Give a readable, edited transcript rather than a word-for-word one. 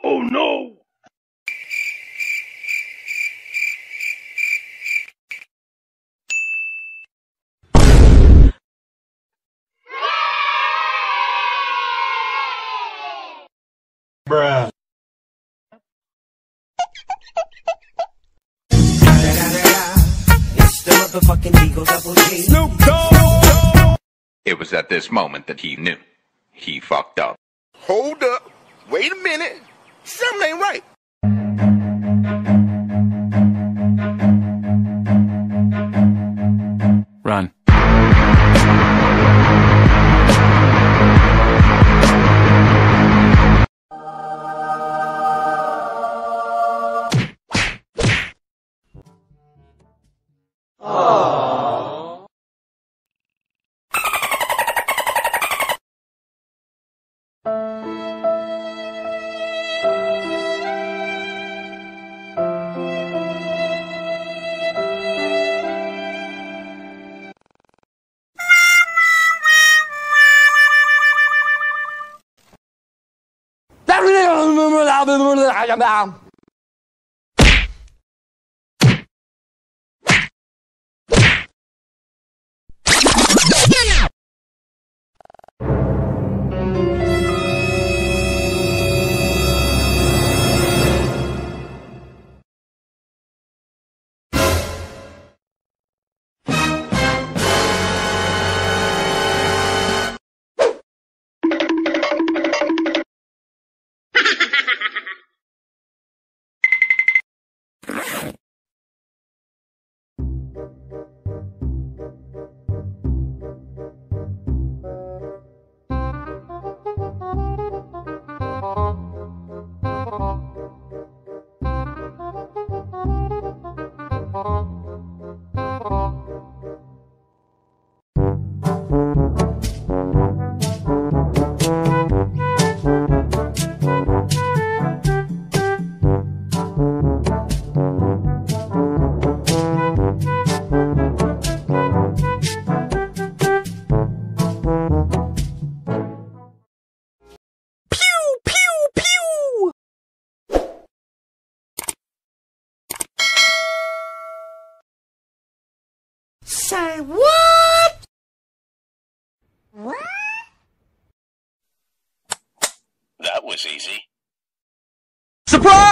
Oh no! Bruh. It's the motherfucking Eagle Double G. Snoop Dogg! It was at this moment that he knew. He fucked up. Hold up. Wait a minute. Something ain't right. Run. Say what? What? That was easy. Surprise!